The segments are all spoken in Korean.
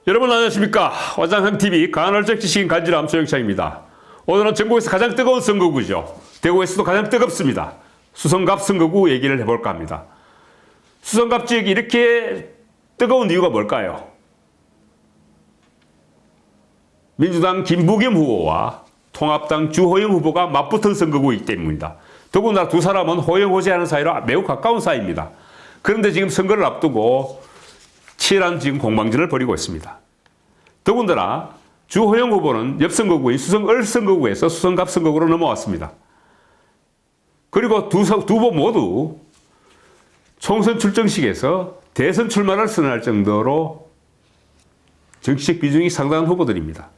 여러분 안녕하십니까. 화장항TV 간헐적 지식인 간지람 소영창입니다. 오늘은 전국에서 가장 뜨거운 선거구죠. 대구에서도 가장 뜨겁습니다. 수성갑 선거구 얘기를 해볼까 합니다. 수성갑 지역이 이렇게 뜨거운 이유가 뭘까요? 민주당 김부겸 후보와 통합당 주호영 후보가 맞붙은 선거구이기 때문입니다. 더군다나 두 사람은 호영호재하는 사이로 매우 가까운 사이입니다. 그런데 지금 선거를 앞두고 치열한 지금 공방전을 벌이고 있습니다. 더군다나 주호영 후보는 옆 선거구인 수성을 선거구에서 수성갑 선거구로 넘어왔습니다. 그리고 두 후보 모두 총선 출정식에서 대선 출마를 선언할 정도로 정치적 비중이 상당한 후보들입니다.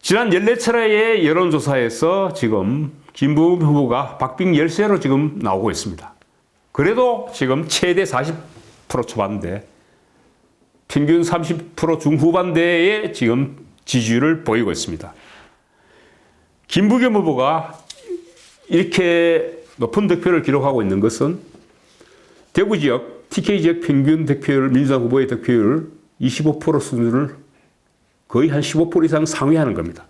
지난 14차례의 여론조사에서 지금 김부겸 후보가 박빙 열세로 지금 나오고 있습니다. 그래도 지금 최대 40% 초반대, 평균 30% 중후반대의 지금 지지율을 보이고 있습니다. 김부겸 후보가 이렇게 높은 득표를 기록하고 있는 것은 대구 지역, TK 지역 평균 득표율, 민주당 후보의 득표율 25% 수준을 거의 한 15% 이상 상회하는 겁니다.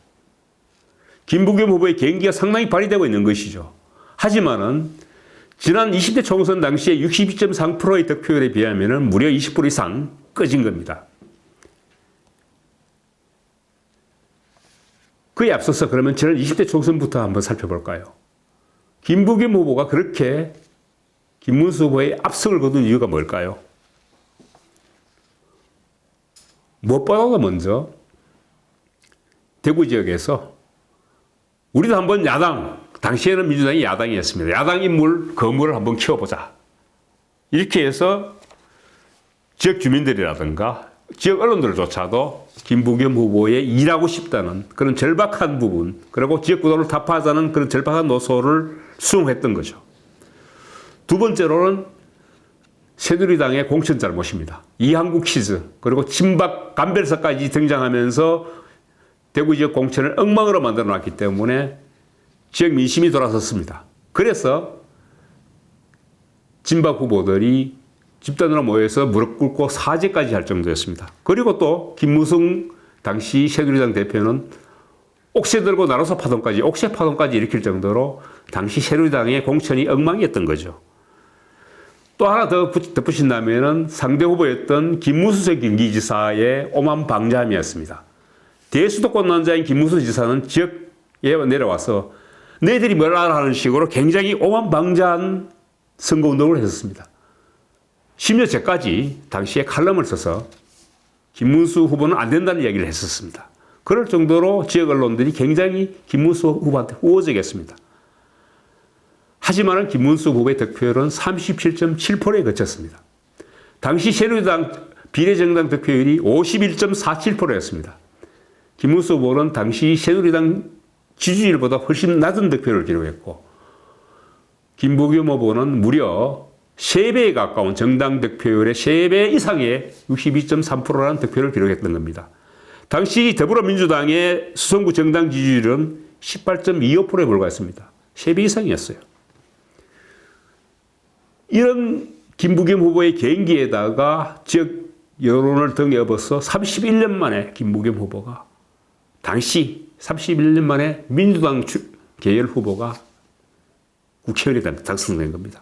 김부겸 후보의 개인기가 상당히 발휘되고 있는 것이죠. 하지만은 지난 20대 총선 당시에 62.3%의 득표율에 비하면 무려 20% 이상 꺼진 겁니다. 그에 앞서서 그러면 지난 20대 총선부터 한번 살펴볼까요? 김부겸 후보가 그렇게 김문수 후보의 압승을 거둔 이유가 뭘까요? 무엇보다도 먼저 대구 지역에서 우리도 한번 당시에는 민주당이 야당이었습니다. 야당 인물, 거물을 한번 키워보자. 이렇게 해서 지역 주민들이라든가 지역 언론들조차도 김부겸 후보의 일하고 싶다는 그런 절박한 부분, 그리고 지역 구도를 타파하자는 그런 절박한 노소를 수용했던 거죠. 두 번째로는 새누리당의 공천 잘못입니다. 이한국 퀴즈, 그리고 친박 감별사까지 등장하면서 대구 지역 공천을 엉망으로 만들어 놨기 때문에 지역 민심이 돌아섰습니다. 그래서 진박 후보들이 집단으로 모여서 무릎 꿇고 사죄까지 할 정도였습니다. 그리고 또 김무성 당시 새누리당 대표는 옥새 들고 나로서 파동까지, 옥새 파동까지 일으킬 정도로 당시 새누리당의 공천이 엉망이었던 거죠. 또 하나 더 덧붙인다면 상대 후보였던 김무수 경기지사의 오만 방자함이었습니다. 대수도권 난자인 김무수 지사는 지역에 내려와서 너희들이 뭐라 하는 식으로 굉장히 오만방자한 선거운동을 했었습니다. 심지어 저까지 당시에 칼럼을 써서 김문수 후보는 안 된다는 이야기를 했었습니다. 그럴 정도로 지역 언론들이 굉장히 김문수 후보한테 우호적이었습니다. 하지만 김문수 후보의 득표율은 37.7%에 그쳤습니다. 당시 새누리당 비례정당 득표율이 51.47%였습니다. 김문수 후보는 당시 새누리당 지지율보다 훨씬 낮은 득표를 기록했고, 김부겸 후보는 무려 3배에 가까운 정당 득표율의 3배 이상의 62.3%라는 득표를 기록했던 겁니다. 당시 더불어민주당의 수성구 정당 지지율은 18.25%에 불과했습니다. 3배 이상이었어요. 이런 김부겸 후보의 개인기에다가 지역 여론을 등에 업어서 31년 만에 김부겸 후보가 당시 31년 만에 민주당 계열 후보가 국회의원이 당선된 겁니다.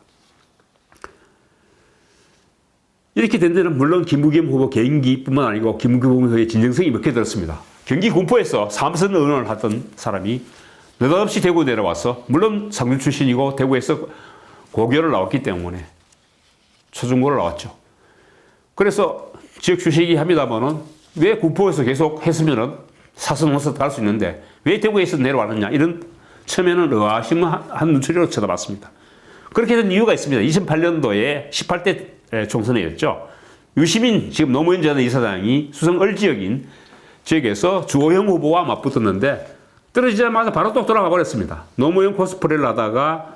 이렇게 된 데는 물론 김부겸 후보 개인기뿐만 아니고 김부겸 후보의 진정성이 몇 개 들었습니다. 경기 군포에서 3선 의원을 하던 사람이 느닷없이 대구 내려와서, 물론 상주 출신이고 대구에서 고교를 나왔기 때문에 초중고를 나왔죠. 그래서 지역 출신이기 합니다만은 왜 군포에서 계속 했으면은 사선 원서 갈 수 있는데 왜 대구에서 내려왔느냐, 이런 처음에는 의아심한 눈초리로 쳐다봤습니다. 그렇게 된 이유가 있습니다. 2008년도에 18대 총선이었죠. 유시민 지금 노무현 전 이사장이 수성을 지역에서 주호영 후보와 맞붙었는데 떨어지자마자 바로 또 돌아가 버렸습니다. 노무현 코스프레를 하다가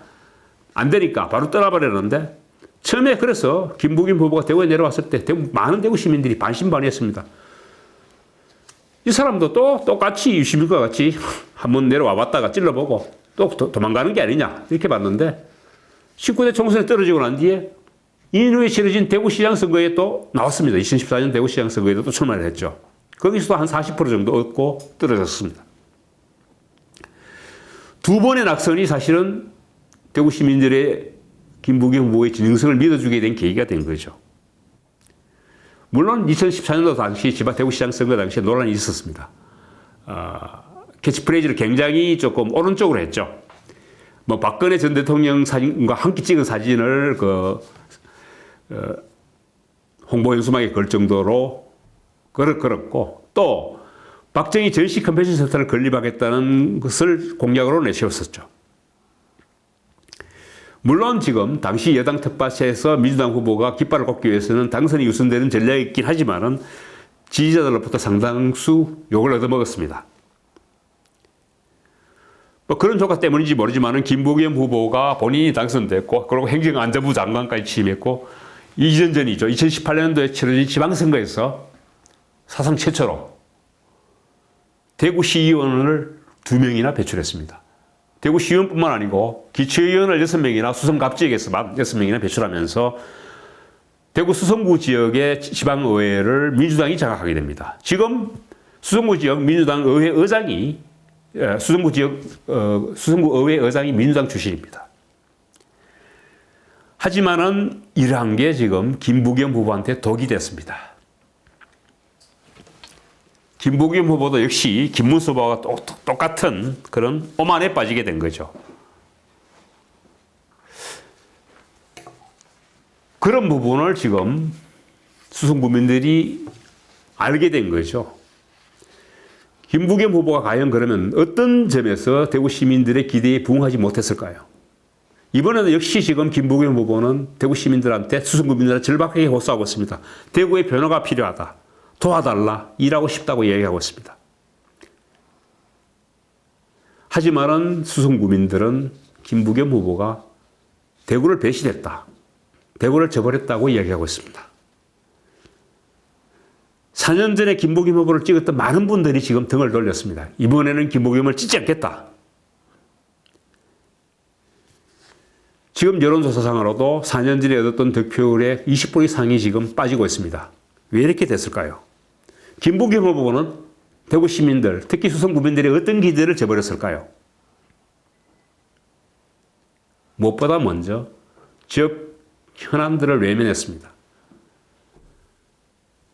안 되니까 바로 떠나버렸는데, 처음에 그래서 김부겸 후보가 대구에 내려왔을 때 많은 대구 시민들이 반신반의했습니다. 이 사람도 또 똑같이 유시민과 같이 한번 내려와 봤다가 찔러보고 또 도망가는 게 아니냐 이렇게 봤는데, 19대 총선에 떨어지고 난 뒤에 이후에 치러진 대구시장 선거에 또 나왔습니다. 2014년 대구시장 선거에도 또 출마를 했죠. 거기서도 한 40% 정도 얻고 떨어졌습니다. 두 번의 낙선이 사실은 대구 시민들의 김부겸 후보의 진정성을 믿어주게 된 계기가 된 거죠. 물론 2014년도 당시 지방 대구시장 선거 당시에 논란이 있었습니다. 캐치프레이즈를 굉장히 조금 오른쪽으로 했죠. 뭐 박근혜 전 대통령 사진과 함께 찍은 사진을 홍보 연수막에 걸 정도로 걸었고, 또 박정희 전시 컨벤션 센터를 건립하겠다는 것을 공약으로 내세웠었죠. 물론 지금 당시 여당 텃밭에서 민주당 후보가 깃발을 꽂기 위해서는 당선이 우선되는 전략이긴 하지만은 지지자들로부터 상당수 욕을 얻어먹었습니다. 뭐 그런 조건 때문인지 모르지만은 김부겸 후보가 본인이 당선됐고, 그리고 행정안전부 장관까지 취임했고, 이전 전이죠. 2018년도에 치러진 지방선거에서 사상 최초로 대구시의원을 2명이나 배출했습니다. 대구시의원뿐만 아니고 기초의원을 6명이나 수성갑지역에서 6명이나 배출하면서 대구 수성구 지역의 지방의회를 민주당이 장악하게 됩니다. 지금 수성구 지역 민주당 의회 의장이 수성구 의회 의장이 민주당 출신입니다. 하지만은 이러한 게 지금 김부겸 후보한테 독이 됐습니다. 김부겸 후보도 역시 김문수 후보와 똑같은 그런 오만에 빠지게 된 거죠. 그런 부분을 지금 수성구민들이 알게 된 거죠. 김부겸 후보가 과연 그러면 어떤 점에서 대구 시민들의 기대에 부응하지 못했을까요? 이번에는 역시 지금 김부겸 후보는 대구 시민들한테 수성구민들한테 절박하게 호소하고 있습니다. 대구의 변화가 필요하다. 도와달라. 일하고 싶다고 얘기하고 있습니다. 하지만은 수성구민들은 김부겸 후보가 대구를 배신했다. 대구를 저버렸다고 이야기하고 있습니다. 4년 전에 김부겸 후보를 찍었던 많은 분들이 지금 등을 돌렸습니다. 이번에는 김부겸을 찍지 않겠다. 지금 여론조사상으로도 4년 전에 얻었던 득표율의 20% 이상이 지금 빠지고 있습니다. 왜 이렇게 됐을까요? 김부겸 후보는 대구 시민들, 특히 수성구민들의 어떤 기대를 저버렸을까요? 무엇보다 먼저 지역 현안들을 외면했습니다.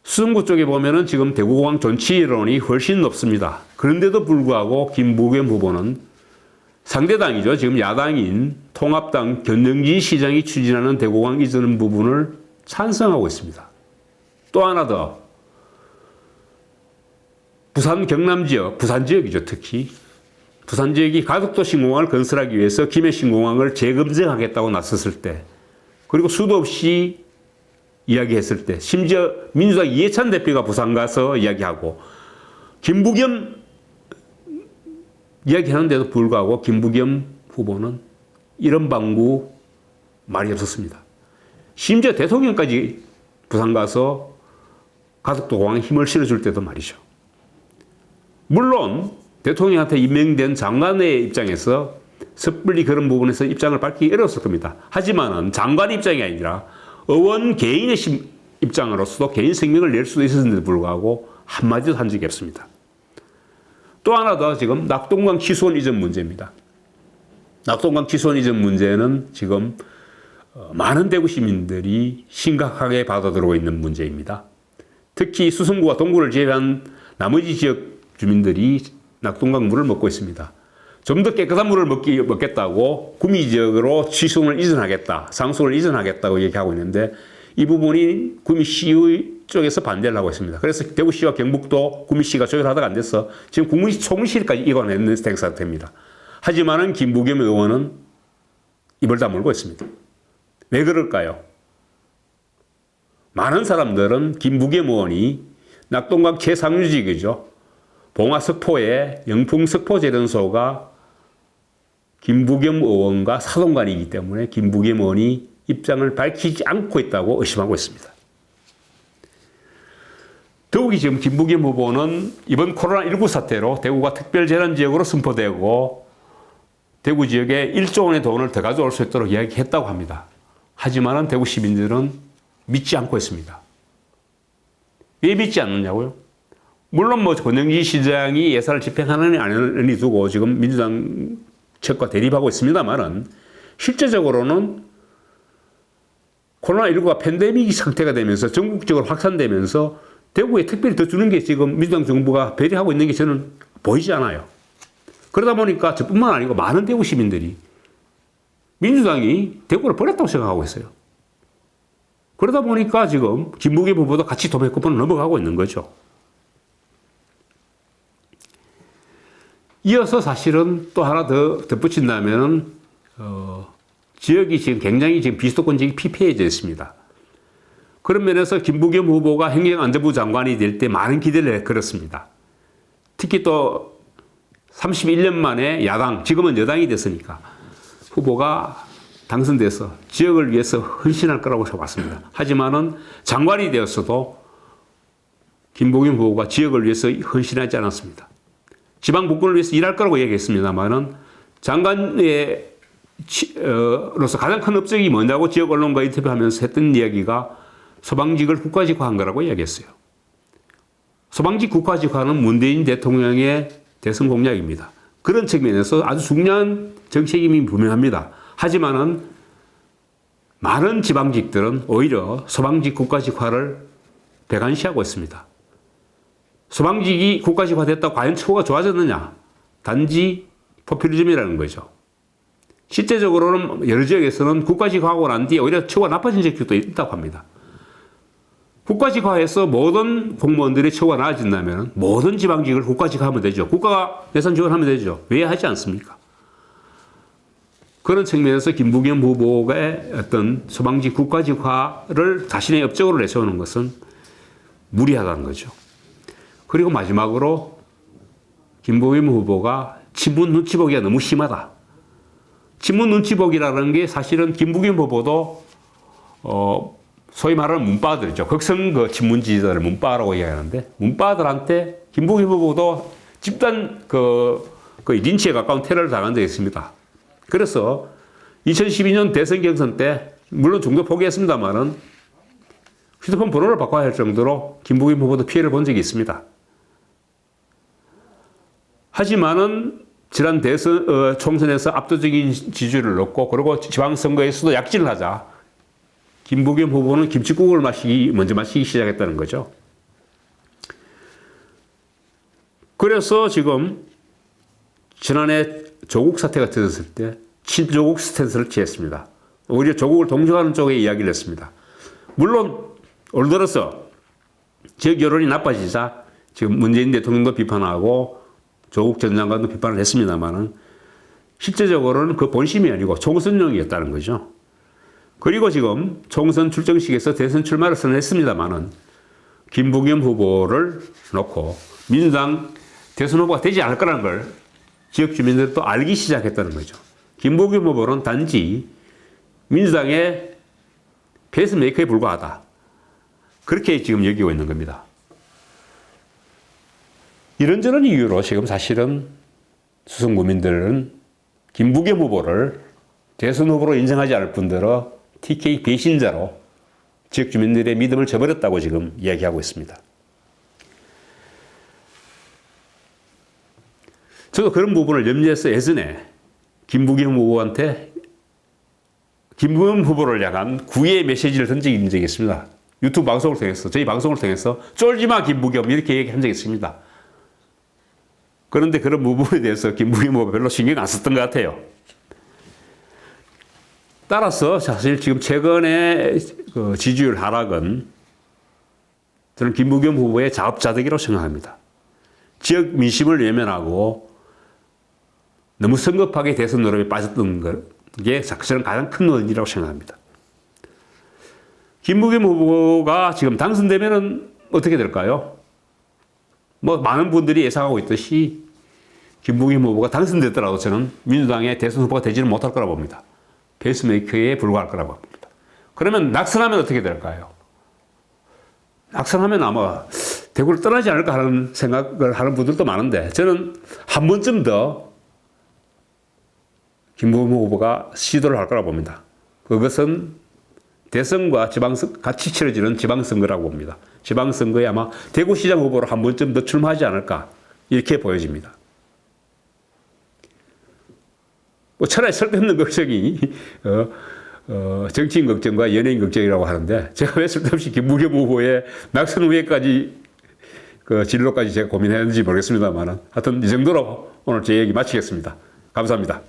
수성구 쪽에 보면은 지금 대구공항 존치론이 훨씬 높습니다. 그런데도 불구하고 김부겸 후보는 상대당이죠. 지금 야당인 통합당 견영진 시장이 추진하는 대구공항 이전 부분을 찬성하고 있습니다. 또 하나 더, 부산 경남 지역, 부산 지역이죠. 특히 부산 지역이 가덕도 신공항을 건설하기 위해서 김해 신공항을 재검증하겠다고 나섰을 때, 그리고 수도 없이 이야기했을 때, 심지어 민주당 이해찬 대표가 부산 가서 이야기하고 김부겸 이야기하는데도 불구하고 김부겸 후보는 이런 방구 말이 없었습니다. 심지어 대통령까지 부산 가서 가덕도 공항에 힘을 실어줄 때도 말이죠. 물론 대통령한테 임명된 장관의 입장에서 섣불리 그런 부분에서 입장을 밝히기 어려웠을 겁니다. 하지만 장관 입장이 아니라 의원 개인의 입장으로서도 개인 생명을 낼 수도 있었는데도 불구하고 한마디도 한 적이 없습니다. 또 하나 더, 지금 낙동강 취수원 이전 문제입니다. 낙동강 취수원 이전 문제는 지금 많은 대구 시민들이 심각하게 받아들이고 있는 문제입니다. 특히 수성구와 동구를 제외한 나머지 지역 주민들이 낙동강 물을 먹고 있습니다. 좀 더 깨끗한 물을 먹겠다고 구미 지역으로 취수원을 이전하겠다, 상수를 이전하겠다고 얘기하고 있는데, 이 부분이 구미시의 쪽에서 반대를 하고 있습니다. 그래서 대구시와 경북도 구미시가 조율하다가 안 돼서 지금 국무시 총무실까지 이관했는 상태입니다. 하지만은 김부겸 의원은 입을 다물고 있습니다. 왜 그럴까요? 많은 사람들은 김부겸 의원이 낙동강 최상류지역이죠. 봉화 석포의 영풍 석포제련소가 김부겸 의원과 사돈간이기 때문에 김부겸 의원이 입장을 밝히지 않고 있다고 의심하고 있습니다. 더욱이 지금 김부겸 후보는 이번 코로나19 사태로 대구가 특별재난지역으로 선포되고 대구 지역에 1조 원의 돈을 더 가져올 수 있도록 이야기했다고 합니다. 하지만은 대구 시민들은 믿지 않고 있습니다. 왜 믿지 않느냐고요? 물론 뭐 권영기 시장이 예산을 집행하느니 안 하느니 두고 지금 민주당 측과 대립하고 있습니다만은 실제적으로는 코로나19가 팬데믹 상태가 되면서 전국적으로 확산되면서 대구에 특별히 더 주는 게 지금 민주당 정부가 배려하고 있는 게 저는 보이지 않아요. 그러다 보니까 저뿐만 아니고 많은 대구 시민들이 민주당이 대구를 버렸다고 생각하고 있어요. 그러다 보니까 지금 김부겸 후보도 같이 도매급으로 넘어가고 있는 거죠. 이어서 사실은 또 하나 더 덧붙인다면 지역이 지금 굉장히 지금 비수도권 지역이 피폐해져 있습니다. 그런 면에서 김부겸 후보가 행정안전부 장관이 될 때 많은 기대를 걸었습니다. 특히 또 31년 만에 야당, 지금은 여당이 됐으니까 후보가 당선돼서 지역을 위해서 헌신할 거라고 봤습니다. 하지만은 장관이 되었어도 김부겸 후보가 지역을 위해서 헌신하지 않았습니다. 지방 복권을 위해서 일할 거라고 얘기했습니다만은 장관의 로서 가장 큰 업적이 뭐냐고 지역 언론과 인터뷰하면서 했던 이야기가 소방직을 국가직화한 거라고 이야기했어요. 소방직 국가직화는 문재인 대통령의 대선 공약입니다. 그런 측면에서 아주 중요한 정책임이 분명합니다. 하지만은 많은 지방직들은 오히려 소방직 국가직화를 배관시하고 있습니다. 소방직이 국가직화됐다고 과연 처우가 좋아졌느냐? 단지 포퓰리즘이라는 거죠. 실제적으로는 여러 지역에서는 국가직화하고 난 뒤에 오히려 처우가 나빠진 지역도 있다고 합니다. 국가직화해서 모든 공무원들의 처우가 나아진다면 모든 지방직을 국가직화하면 되죠. 국가가 예산 지원하면 되죠. 왜 하지 않습니까? 그런 측면에서 김부겸 후보의 어떤 소방직 국가직화를 자신의 업적으로 내세우는 것은 무리하다는 거죠. 그리고 마지막으로 김부겸 후보가 친문 눈치 보기가 너무 심하다. 친문 눈치 보기라는 게 사실은 김부겸 후보도 소위 말하는 문바들이죠. 극성 그 친문 지지자를 문바라고 이야기하는데 문바들한테 김부겸 후보도 집단 거의 린치에 가까운 테러를 당한 적이 있습니다. 그래서 2012년 대선 경선 때 물론 중도 포기했습니다만은 휴대폰 번호를 바꿔야 할 정도로 김부겸 후보도 피해를 본 적이 있습니다. 하지만은 지난 대선 총선에서 압도적인 지지율을 얻고 그리고 지방선거에서도 약진을 하자 김부겸 후보는 김치국을 먼저 마시기 시작했다는 거죠. 그래서 지금 지난해 조국 사태가 터졌을 때 친조국 스탠스를 취했습니다. 오히려 조국을 동조하는 쪽에 이야기를 했습니다. 물론 올 들어서 지역 여론이 나빠지자 지금 문재인 대통령도 비판하고 조국 전 장관도 비판을 했습니다만은 실제적으로는 그 본심이 아니고 총선용이었다는 거죠. 그리고 지금 총선 출정식에서 대선 출마를 선언했습니다만은 김부겸 후보를 놓고 민주당 대선 후보가 되지 않을 거라는 걸 지역 주민들도 알기 시작했다는 거죠. 김부겸 후보는 단지 민주당의 페이스메이커에 불과하다. 그렇게 지금 여기고 있는 겁니다. 이런저런 이유로 지금 사실은 수성 국민들은 김부겸 후보를 대선 후보로 인정하지 않을 뿐더러 TK 배신자로 지역 주민들의 믿음을 저버렸다고 지금 이야기하고 있습니다. 저도 그런 부분을 염려해서 예전에 김부겸 후보한테 김부겸 후보를 향한 구애 메시지를 던진 적이 있습니다. 유튜브 방송을 통해서, 저희 방송을 통해서 쫄지마 김부겸 이렇게 얘기한 적이 있습니다. 그런데 그런 부분에 대해서 김부겸 후보가 별로 신경 안 썼던 것 같아요. 따라서 사실 지금 최근의 그 지지율 하락은 저는 김부겸 후보의 자업자득이라고 생각합니다. 지역 민심을 외면하고 너무 성급하게 대선 노름에 빠졌던 게 저는 가장 큰 원인이라고 생각합니다. 김부겸 후보가 지금 당선되면은 어떻게 될까요? 뭐 많은 분들이 예상하고 있듯이 김부겸 후보가 당선됐더라도 저는 민주당의 대선 후보가 되지는 못할 거라고 봅니다. 페이스메이커에 불과할 거라고 봅니다. 그러면 낙선하면 어떻게 될까요? 낙선하면 아마 대구를 떠나지 않을까 하는 생각을 하는 분들도 많은데 저는 한 번쯤 더 김부겸 후보가 시도를 할 거라고 봅니다. 그것은 대선과 지방선 같이 치러지는 지방선거라고 봅니다. 지방선거에 아마 대구시장 후보로 한 번쯤 더 출마하지 않을까 이렇게 보여집니다. 뭐 차라리 쓸데없는 걱정이 정치인 걱정과 연예인 걱정이라고 하는데 제가 왜 쓸데없이 김부겸 후보의 낙선 후에까지 그 진로까지 제가 고민했는지 모르겠습니다만 하여튼 이 정도로 오늘 제 얘기 마치겠습니다. 감사합니다.